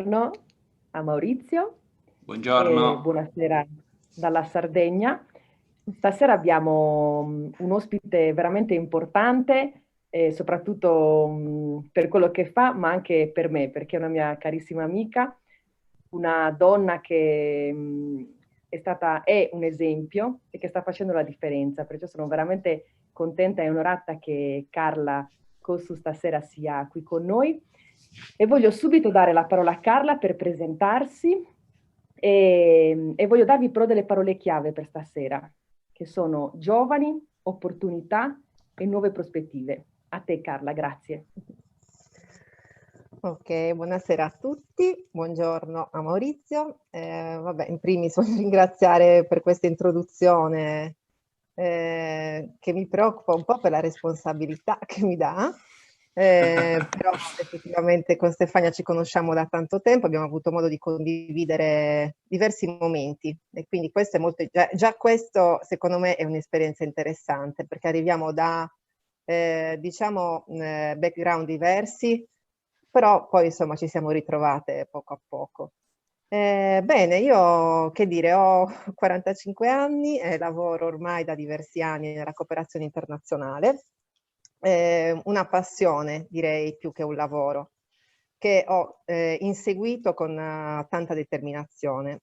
Buongiorno a Maurizio e Buongiorno. buonasera dalla Sardegna. Stasera abbiamo un ospite veramente importante, soprattutto per quello che fa, ma anche per me, perché è una mia carissima amica, una donna che è un esempio e che sta facendo la differenza. Perciò sono veramente contenta e onorata che Carla Cossu stasera sia qui con noi. E voglio subito dare la parola a Carla per presentarsi e voglio darvi però delle parole chiave per stasera, che sono giovani, opportunità e nuove prospettive. A te Carla, grazie. Ok, buonasera a tutti, buongiorno a Maurizio. Vabbè, in primis voglio ringraziare per questa introduzione che mi preoccupa un po' per la responsabilità che mi dà, però effettivamente con Stefania ci conosciamo da tanto tempo, abbiamo avuto modo di condividere diversi momenti e quindi questo è molto, già questo secondo me è un'esperienza interessante perché arriviamo da diciamo background diversi, però poi insomma ci siamo ritrovate poco a poco. Bene, io che dire, ho 45 anni e lavoro ormai da diversi anni nella cooperazione internazionale, una passione direi più che un lavoro che ho inseguito con tanta determinazione.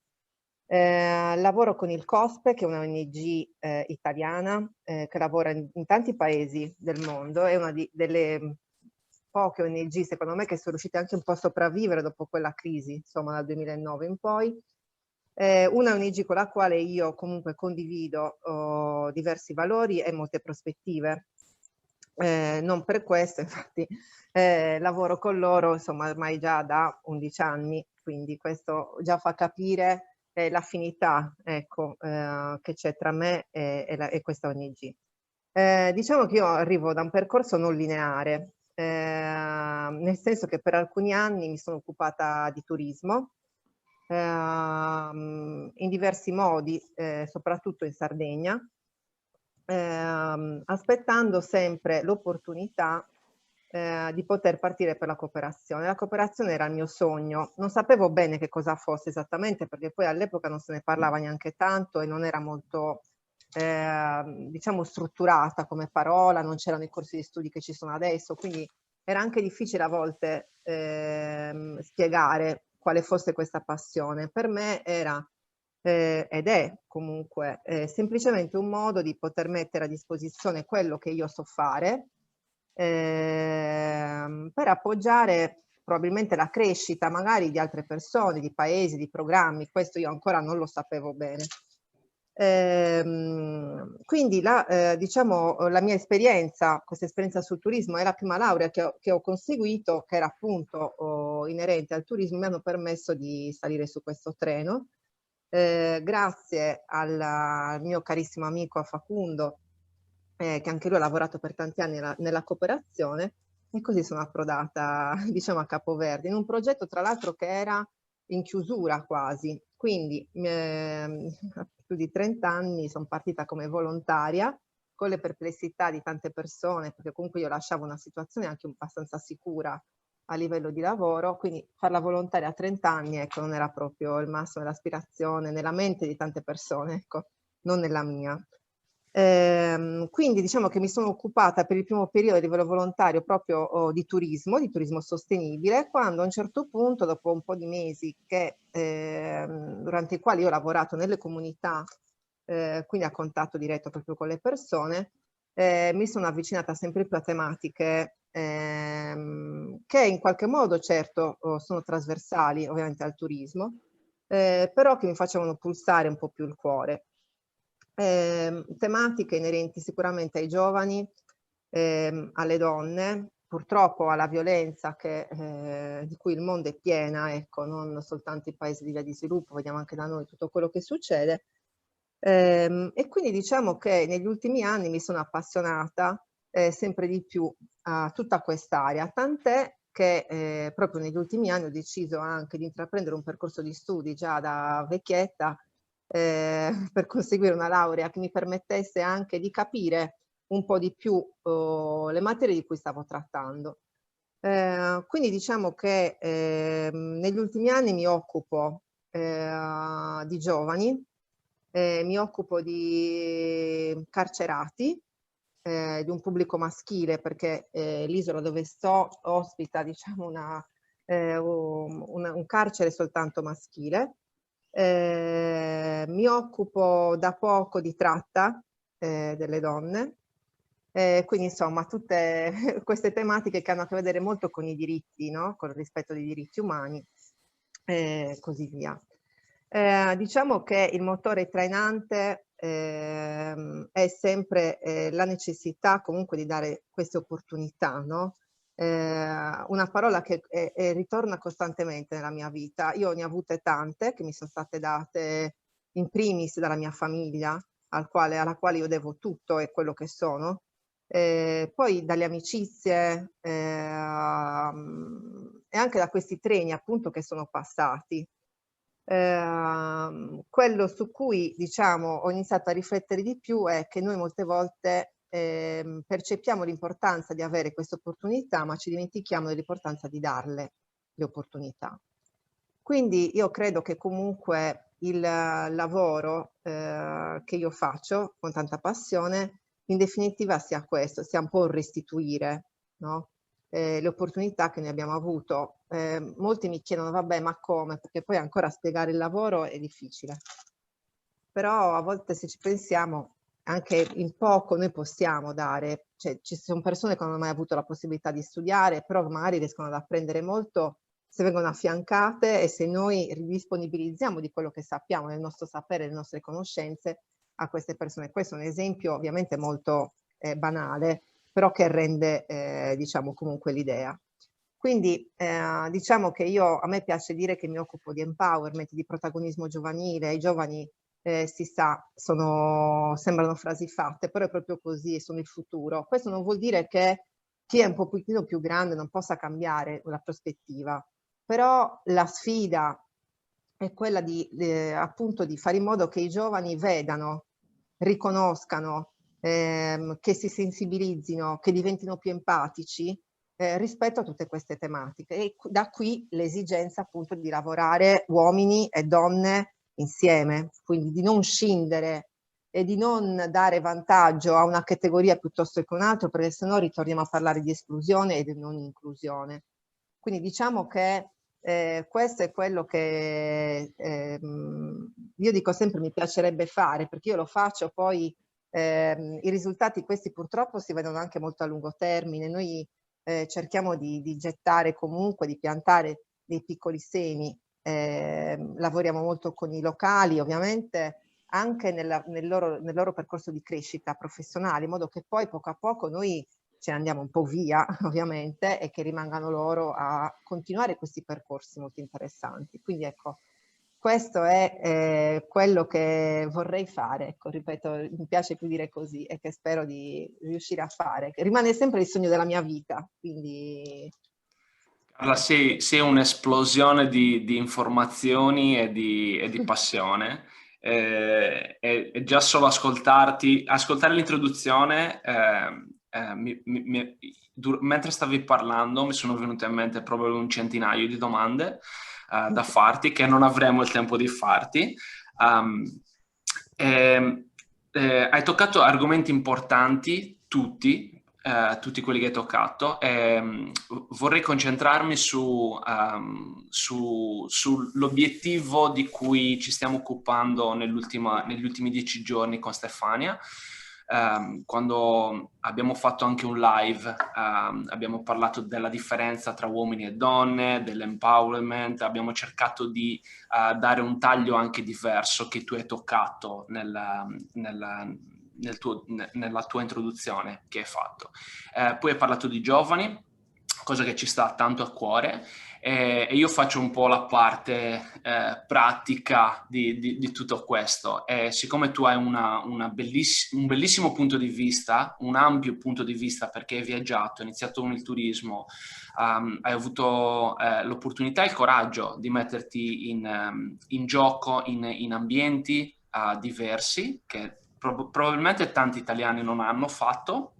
Lavoro con il COSPE, che è una ONG italiana che lavora in tanti paesi del mondo, è una delle poche ONG secondo me che sono riuscite anche un po' a sopravvivere dopo quella crisi, insomma dal 2009 in poi. Una ONG con la quale io comunque condivido diversi valori e molte prospettive. Non per questo, infatti, lavoro con loro insomma ormai già da 11 anni, quindi questo già fa capire l'affinità ecco, che c'è tra me e questa ONG. Diciamo che io arrivo da un percorso non lineare, nel senso che per alcuni anni mi sono occupata di turismo, in diversi modi, soprattutto in Sardegna, aspettando sempre l'opportunità di poter partire per la cooperazione. La cooperazione era il mio sogno, non sapevo bene che cosa fosse esattamente perché poi all'epoca non se ne parlava neanche tanto e non era molto diciamo strutturata come parola, non c'erano i corsi di studi che ci sono adesso, quindi era anche difficile a volte spiegare quale fosse questa passione. Per me era ed è comunque semplicemente un modo di poter mettere a disposizione quello che io so fare per appoggiare probabilmente la crescita magari di altre persone, di paesi, di programmi, questo io ancora non lo sapevo bene. Quindi diciamo, la mia esperienza, questa esperienza sul turismo e la prima laurea che ho conseguito, che era appunto inerente al turismo, mi hanno permesso di salire su questo treno. Grazie al mio carissimo amico Facundo, che anche lui ha lavorato per tanti anni nella cooperazione, e così sono approdata, diciamo, a Capoverde, in un progetto tra l'altro che era in chiusura quasi, quindi a più di 30 anni sono partita come volontaria, con le perplessità di tante persone, perché comunque io lasciavo una situazione anche abbastanza sicura a livello di lavoro, quindi farla volontaria a 30 anni, ecco, non era proprio il massimo dell'aspirazione nella mente di tante persone, ecco, non nella mia. Quindi diciamo che mi sono occupata per il primo periodo a livello volontario proprio di turismo sostenibile, quando a un certo punto, dopo un po' di mesi durante i quali io ho lavorato nelle comunità, quindi a contatto diretto proprio con le persone, mi sono avvicinata sempre più a tematiche che in qualche modo certo sono trasversali ovviamente al turismo, però che mi facevano pulsare un po' più il cuore. Tematiche inerenti sicuramente ai giovani, alle donne, purtroppo alla violenza di cui il mondo è piena, ecco, non soltanto i paesi di via di sviluppo, vediamo anche da noi tutto quello che succede. E quindi diciamo che negli ultimi anni mi sono appassionata sempre di più a tutta quest'area, tant'è che proprio negli ultimi anni ho deciso anche di intraprendere un percorso di studi già da vecchietta per conseguire una laurea che mi permettesse anche di capire un po' di più le materie di cui stavo trattando. Quindi diciamo che negli ultimi anni mi occupo di giovani, mi occupo di carcerati, di un pubblico maschile, perché l'isola dove sto ospita, diciamo, un carcere soltanto maschile. Mi occupo da poco di tratta delle donne, quindi insomma tutte queste tematiche che hanno a che vedere molto con i diritti, no? Con il rispetto dei diritti umani e così via. Diciamo che il motore trainante è sempre la necessità comunque di dare queste opportunità, no? Una parola che ritorna costantemente nella mia vita. Io ne ho avute tante che mi sono state date in primis dalla mia famiglia, alla quale io devo tutto e quello che sono, poi dalle amicizie e anche da questi treni appunto che sono passati. Quello su cui diciamo ho iniziato a riflettere di più è che noi molte volte percepiamo l'importanza di avere queste opportunità, ma ci dimentichiamo dell'importanza di darle le opportunità. Quindi io credo che comunque il lavoro che io faccio con tanta passione in definitiva sia questo, sia un po' un restituire, no? Le opportunità che ne abbiamo avuto. Molti mi chiedono, vabbè, ma come? Perché poi ancora spiegare il lavoro è difficile. Però a volte se ci pensiamo, anche in poco noi possiamo dare, cioè ci sono persone che non hanno mai avuto la possibilità di studiare, però magari riescono ad apprendere molto se vengono affiancate e se noi ridisponibilizziamo di quello che sappiamo, del nostro sapere, delle nostre conoscenze a queste persone. Questo è un esempio ovviamente molto banale, però che rende diciamo comunque l'idea. Quindi diciamo che a me piace dire che mi occupo di empowerment, di protagonismo giovanile. I giovani si sa, sembrano frasi fatte, però è proprio così, sono il futuro. Questo non vuol dire che chi è un pochino più grande non possa cambiare la prospettiva, però la sfida è quella appunto di fare in modo che i giovani vedano, riconoscano, che si sensibilizzino, che diventino più empatici rispetto a tutte queste tematiche. E da qui l'esigenza appunto di lavorare uomini e donne insieme, quindi di non scindere e di non dare vantaggio a una categoria piuttosto che un'altra, perché sennò ritorniamo a parlare di esclusione e di non inclusione. Quindi diciamo che questo è quello che io dico sempre mi piacerebbe fare, perché io lo faccio, poi i risultati questi purtroppo si vedono anche molto a lungo termine. Noi cerchiamo di gettare comunque, di piantare dei piccoli semi, lavoriamo molto con i locali, ovviamente anche nel loro percorso di crescita professionale, in modo che poi poco a poco noi ce ne andiamo un po' via, ovviamente, e che rimangano loro a continuare questi percorsi molto interessanti. Quindi ecco, questo è quello che vorrei fare, ecco, ripeto, mi piace più dire così e che spero di riuscire a fare, che rimane sempre il sogno della mia vita, quindi... Allora, sei un'esplosione di informazioni e di passione. E già solo ascoltare l'introduzione, mentre stavi parlando mi sono venute in mente proprio un centinaio di domande da farti che non avremo il tempo di farti. Hai toccato argomenti importanti, tutti quelli che hai toccato. Vorrei concentrarmi sull'obiettivo di cui ci stiamo occupando negli ultimi 10 giorni con Stefania. Quando abbiamo fatto anche un live, abbiamo parlato della differenza tra uomini e donne, dell'empowerment, abbiamo cercato di dare un taglio anche diverso che tu hai toccato nella tua introduzione che hai fatto. Poi hai parlato di giovani, cosa che ci sta tanto a cuore, e io faccio un po' la parte pratica di tutto questo. E siccome tu hai un bellissimo punto di vista, un ampio punto di vista, perché hai viaggiato, hai iniziato con il turismo, hai avuto l'opportunità e il coraggio di metterti in gioco in ambienti diversi che probabilmente tanti italiani non hanno fatto.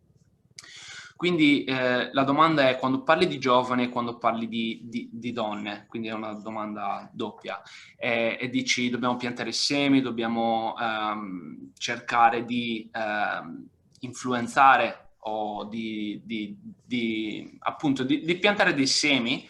Quindi la domanda è: quando parli di giovani e quando parli di donne, quindi è una domanda doppia, e dici dobbiamo piantare semi, dobbiamo cercare di influenzare o appunto di piantare dei semi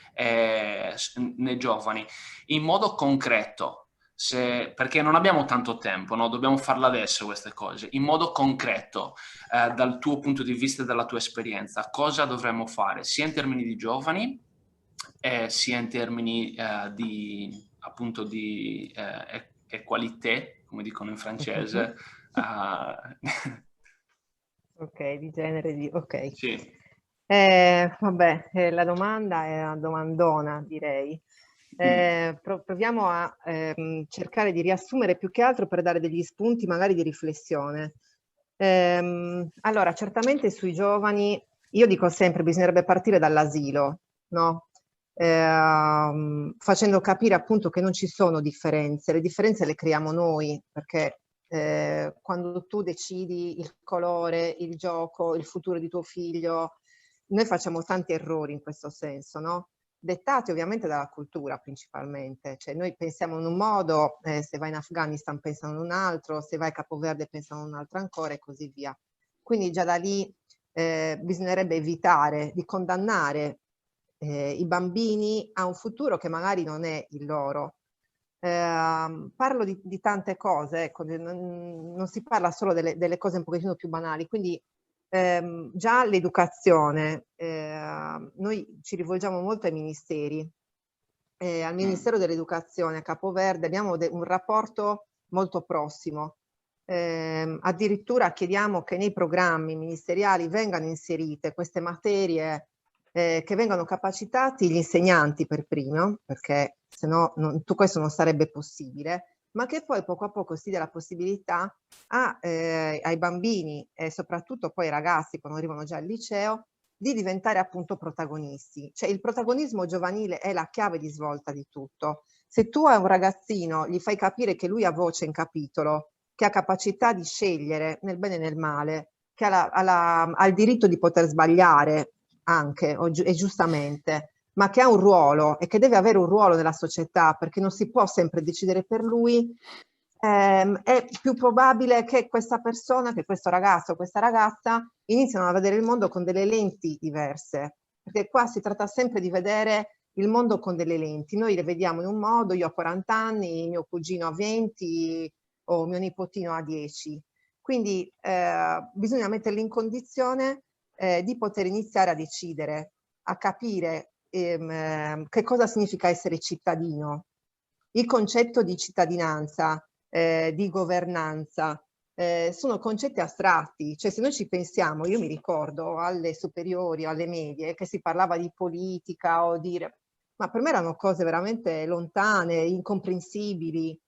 nei giovani in modo concreto. Perché non abbiamo tanto tempo, no? Dobbiamo farla adesso queste cose, in modo concreto, dal tuo punto di vista e dalla tua esperienza, cosa dovremmo fare, sia in termini di giovani, sia in termini appunto di equalité, come dicono in francese. Ok, di genere, ok. Sì. Vabbè, la domanda è una domandona, direi. Proviamo a cercare di riassumere più che altro per dare degli spunti magari di riflessione. Allora, certamente sui giovani, io dico sempre, bisognerebbe partire dall'asilo, no? Facendo capire appunto che non ci sono differenze, le differenze le creiamo noi, perché quando tu decidi il colore, il gioco, il futuro di tuo figlio, noi facciamo tanti errori in questo senso, no? Dettati ovviamente dalla cultura principalmente, cioè noi pensiamo in un modo, se vai in Afghanistan pensano in un altro, se vai a Capoverde pensano in un altro ancora e così via. Quindi già da lì bisognerebbe evitare di condannare i bambini a un futuro che magari non è il loro. Parlo di tante cose, ecco, non si parla solo delle cose un pochettino più banali, quindi già l'educazione, noi ci rivolgiamo molto ai ministeri, al Ministero dell'Educazione, a Capoverde, abbiamo un rapporto molto prossimo. Addirittura chiediamo che nei programmi ministeriali vengano inserite queste materie, che vengano capacitati gli insegnanti per primo, perché se no tutto questo non sarebbe possibile, ma che poi poco a poco si dia la possibilità ai bambini e soprattutto poi ai ragazzi quando arrivano già al liceo di diventare appunto protagonisti. Cioè il protagonismo giovanile è la chiave di svolta di tutto. Se tu a un ragazzino gli fai capire che lui ha voce in capitolo, che ha capacità di scegliere nel bene e nel male, che ha il diritto di poter sbagliare anche e giustamente, ma che ha un ruolo e che deve avere un ruolo nella società perché non si può sempre decidere per lui, è più probabile che questa persona, che questo ragazzo o questa ragazza iniziano a vedere il mondo con delle lenti diverse, perché qua si tratta sempre di vedere il mondo con delle lenti. Noi le vediamo in un modo, io ho 40 anni, mio cugino ha 20 o mio nipotino ha 10. Quindi bisogna metterli in condizione di poter iniziare a decidere, a capire che cosa significa essere cittadino, il concetto di cittadinanza, di governanza, sono concetti astratti, cioè se noi ci pensiamo, io mi ricordo alle superiori, alle medie, che si parlava di politica o di... ma per me erano cose veramente lontane, incomprensibili,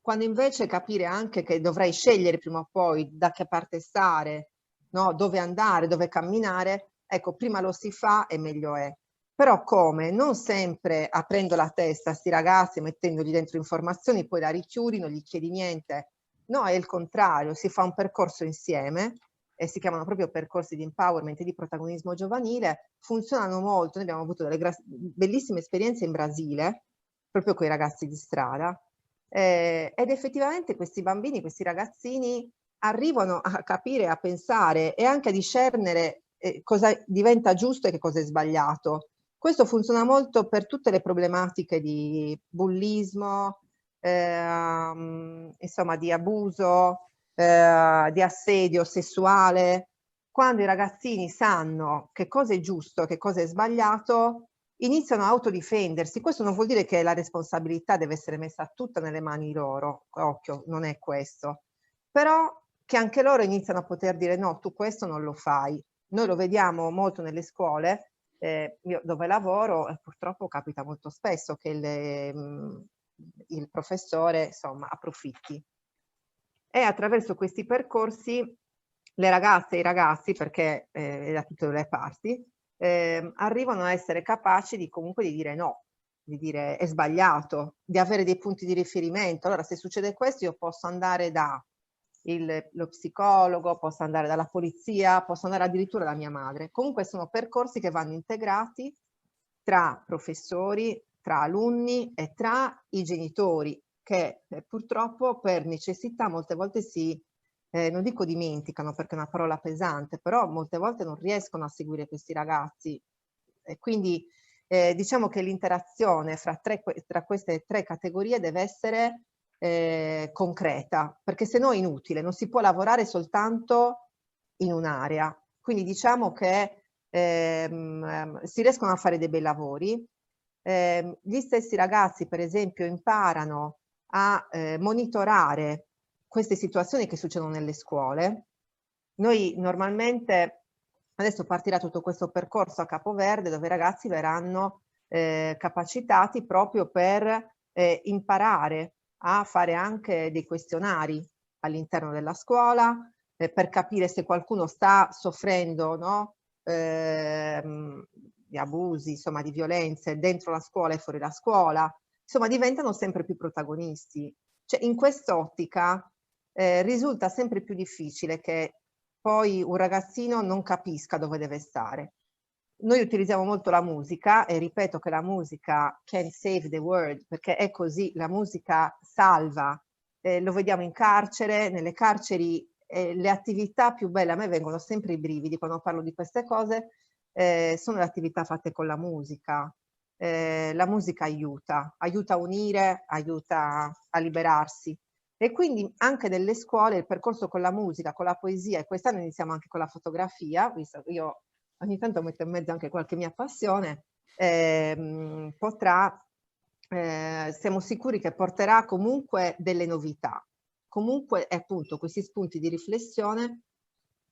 quando invece capire anche che dovrei scegliere prima o poi da che parte stare, no? Dove andare, dove camminare, ecco, prima lo si fa e meglio è. Però come? Non sempre aprendo la testa a sti ragazzi, mettendogli dentro informazioni, poi la richiudi, non gli chiedi niente. No, è il contrario, si fa un percorso insieme, e si chiamano proprio percorsi di empowerment e di protagonismo giovanile, funzionano molto. Noi abbiamo avuto delle bellissime esperienze in Brasile, proprio con i ragazzi di strada, ed effettivamente questi bambini, questi ragazzini arrivano a capire, a pensare e anche a discernere cosa diventa giusto e che cosa è sbagliato. Questo funziona molto per tutte le problematiche di bullismo, insomma di abuso, di assedio sessuale. Quando i ragazzini sanno che cosa è giusto, che cosa è sbagliato, iniziano a autodifendersi. Questo non vuol dire che la responsabilità deve essere messa tutta nelle mani loro, occhio, non è questo. Però che anche loro iniziano a poter dire no, tu questo non lo fai. Noi lo vediamo molto nelle scuole, io dove lavoro, purtroppo capita molto spesso che il professore insomma approfitti. E attraverso questi percorsi le ragazze e i ragazzi, perché è da tutte le parti, arrivano a essere capaci di comunque di dire no, di dire è sbagliato, di avere dei punti di riferimento. Allora se succede questo io posso andare da lo psicologo, posso andare dalla polizia, posso andare addirittura da mia madre. Comunque sono percorsi che vanno integrati tra professori, tra alunni e tra i genitori, che purtroppo per necessità molte volte non dico dimenticano perché è una parola pesante, però molte volte non riescono a seguire questi ragazzi. E quindi diciamo che l'interazione tra queste tre categorie deve essere concreta, perché se no è inutile, non si può lavorare soltanto in un'area. Quindi diciamo che si riescono a fare dei bei lavori. Gli stessi ragazzi, per esempio, imparano a monitorare queste situazioni che succedono nelle scuole. Noi normalmente, adesso partirà tutto questo percorso a Capoverde, dove i ragazzi verranno capacitati proprio per imparare a fare anche dei questionari all'interno della scuola, per capire se qualcuno sta soffrendo, no? Di abusi, insomma, di violenze dentro la scuola e fuori la scuola. Insomma, diventano sempre più protagonisti. Cioè, in quest'ottica risulta sempre più difficile che poi un ragazzino non capisca dove deve stare. Noi utilizziamo molto la musica e ripeto che la musica can save the world, perché è così, la musica salva. Lo vediamo in carcere, nelle carceri le attività più belle, a me vengono sempre i brividi quando parlo di queste cose, sono le attività fatte con la musica. La musica aiuta a unire, aiuta a liberarsi. E quindi anche nelle scuole il percorso con la musica, con la poesia, e quest'anno iniziamo anche con la fotografia, visto che io ogni tanto metto in mezzo anche qualche mia passione, siamo sicuri che porterà comunque delle novità. Comunque appunto questi spunti di riflessione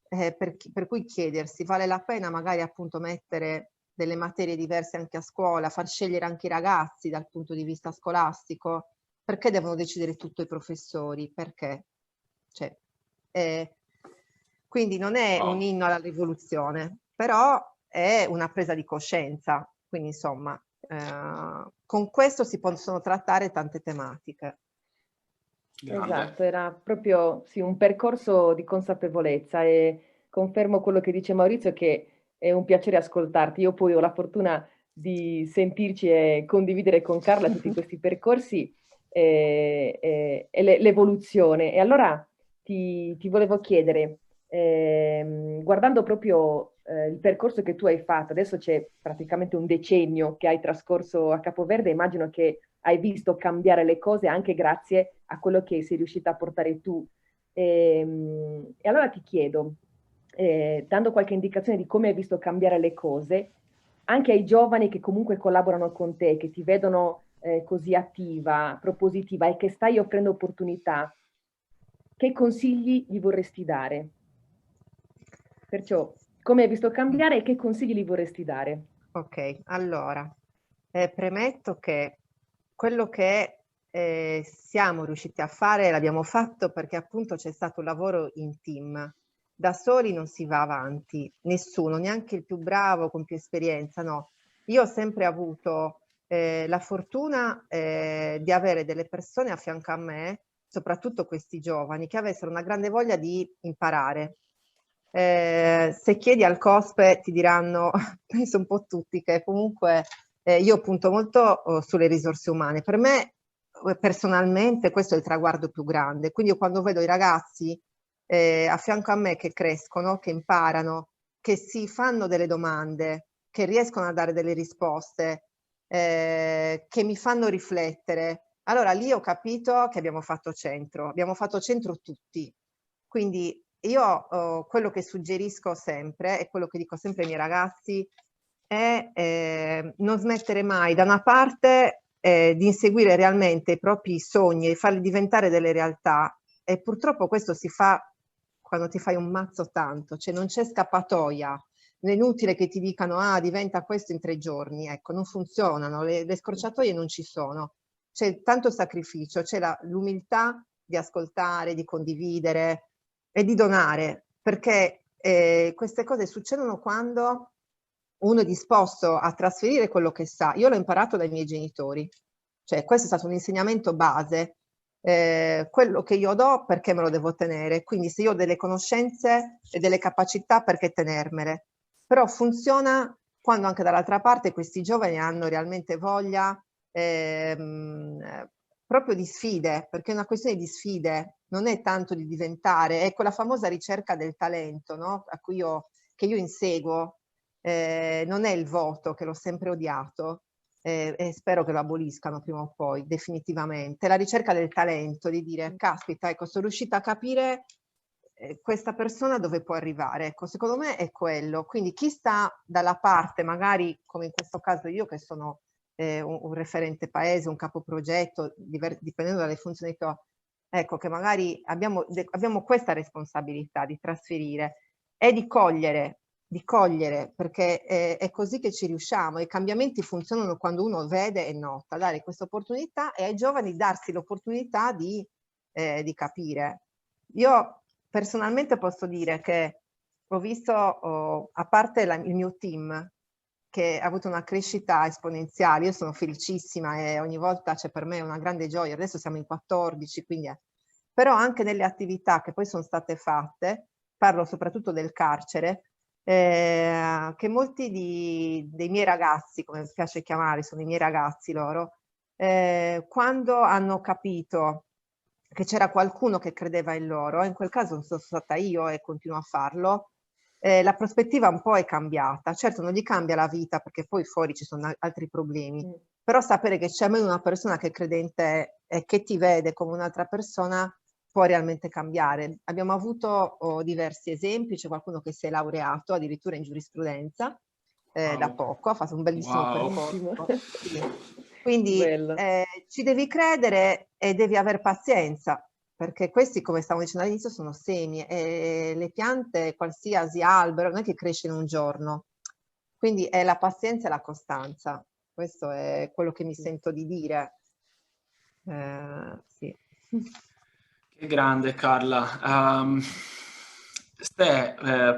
per cui chiedersi, vale la pena magari appunto mettere delle materie diverse anche a scuola, far scegliere anche i ragazzi dal punto di vista scolastico? Perché devono decidere tutto i professori? Perché? Cioè, quindi non è un inno alla rivoluzione, però è una presa di coscienza. Quindi insomma, con questo si possono trattare tante tematiche. Grande. Esatto, era proprio sì, un percorso di consapevolezza e confermo quello che dice Maurizio che è un piacere ascoltarti. Io poi ho la fortuna di sentirci e condividere con Carla tutti questi percorsi e l'evoluzione. E allora ti volevo chiedere, guardando proprio il percorso che tu hai fatto, adesso c'è praticamente un decennio che hai trascorso a Capoverde, immagino che hai visto cambiare le cose anche grazie a quello che sei riuscita a portare tu. E allora ti chiedo, dando qualche indicazione di come hai visto cambiare le cose, anche ai giovani che comunque collaborano con te, che ti vedono così attiva, propositiva e che stai offrendo opportunità, che consigli gli vorresti dare? Perciò, come hai visto cambiare e che consigli gli vorresti dare? Ok, allora, premetto che quello che siamo riusciti a fare l'abbiamo fatto perché appunto c'è stato un lavoro in team. Da soli non si va avanti, nessuno, neanche il più bravo con più esperienza, no. Io ho sempre avuto la fortuna di avere delle persone a fianco a me, soprattutto questi giovani, che avessero una grande voglia di imparare. Se chiedi al COSPE ti diranno, penso un po' tutti, che comunque io punto molto sulle risorse umane. Per me personalmente questo è il traguardo più grande, quindi io quando vedo i ragazzi a fianco a me che crescono, che imparano, che si fanno delle domande, che riescono a dare delle risposte, che mi fanno riflettere, allora lì ho capito che abbiamo fatto centro tutti. Quindi io quello che suggerisco sempre e quello che dico sempre ai miei ragazzi è non smettere mai da una parte di inseguire realmente i propri sogni e farli diventare delle realtà, e purtroppo questo si fa quando ti fai un mazzo tanto, cioè non c'è scappatoia, non è inutile che ti dicano diventa questo in 3 giorni, ecco, non funzionano, le scorciatoie non ci sono, c'è tanto sacrificio, c'è l'umiltà di ascoltare, di condividere e di donare, perché queste cose succedono quando uno è disposto a trasferire quello che sa. Io l'ho imparato dai miei genitori, cioè questo è stato un insegnamento base, quello che io do, perché me lo devo tenere? Quindi se io ho delle conoscenze e delle capacità, perché tenermele? Però funziona quando anche dall'altra parte questi giovani hanno realmente voglia proprio di sfide, perché è una questione di sfide, non è tanto di diventare, è quella famosa ricerca del talento, no? Che io inseguo, non è il voto, che l'ho sempre odiato, e spero che lo aboliscano prima o poi, definitivamente. La ricerca del talento, di dire, caspita, ecco, sono riuscita a capire questa persona dove può arrivare. Ecco, secondo me è quello. Quindi chi sta dalla parte, magari come in questo caso io che sono un referente paese, un capoprogetto, dipendendo dalle funzioni che ho, ecco, che magari abbiamo questa responsabilità di trasferire e di cogliere, perché è così che ci riusciamo. I cambiamenti funzionano quando uno vede e nota, dare questa opportunità e ai giovani darsi l'opportunità di capire. Io personalmente posso dire che ho visto, a parte il mio team, che ha avuto una crescita esponenziale, io sono felicissima e ogni volta c'è per me una grande gioia, adesso siamo in 14, quindi però anche nelle attività che poi sono state fatte, parlo soprattutto del carcere, che molti dei miei ragazzi, come mi piace chiamare, sono i miei ragazzi loro, quando hanno capito che c'era qualcuno che credeva in loro, in quel caso sono stata io e continuo a farlo, la prospettiva un po' è cambiata. Certo non gli cambia la vita perché poi fuori ci sono altri problemi, però sapere che c'è almeno una persona che crede in te e che ti vede come un'altra persona può realmente cambiare. Abbiamo avuto diversi esempi, c'è qualcuno che si è laureato addirittura in giurisprudenza da poco, ha fatto un bellissimo percorso. Sì. Quindi ci devi credere e devi aver pazienza, perché questi, come stavo dicendo all'inizio, sono semi e le piante, qualsiasi albero, non è che cresce in un giorno. Quindi è la pazienza e la costanza. Questo è quello che mi sento di dire. Sì. Che grande Carla.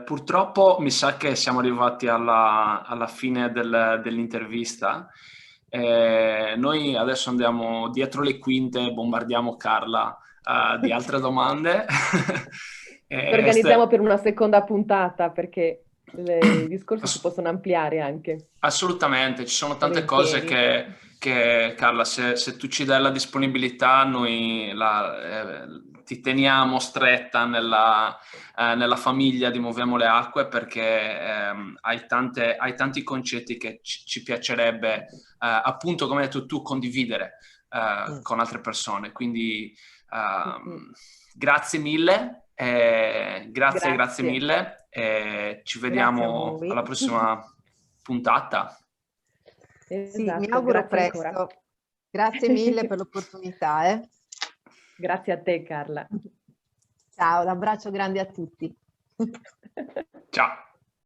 Purtroppo mi sa che siamo arrivati alla fine dell'intervista. Noi adesso andiamo dietro le quinte e bombardiamo Carla di altre domande. Organizziamo per una seconda puntata perché i discorsi si possono ampliare anche. Assolutamente, ci sono tante cose che Carla, se tu ci dai la disponibilità, noi ti teniamo stretta nella famiglia di Muoviamo le Acque perché hai tanti concetti che ci piacerebbe, appunto, come hai detto tu, condividere con altre persone. Quindi grazie mille, grazie mille, ci vediamo alla prossima puntata. Esatto, sì, mi auguro presto. Ancora. Grazie mille per l'opportunità. Grazie a te, Carla. Ciao, un abbraccio grande a tutti. Ciao.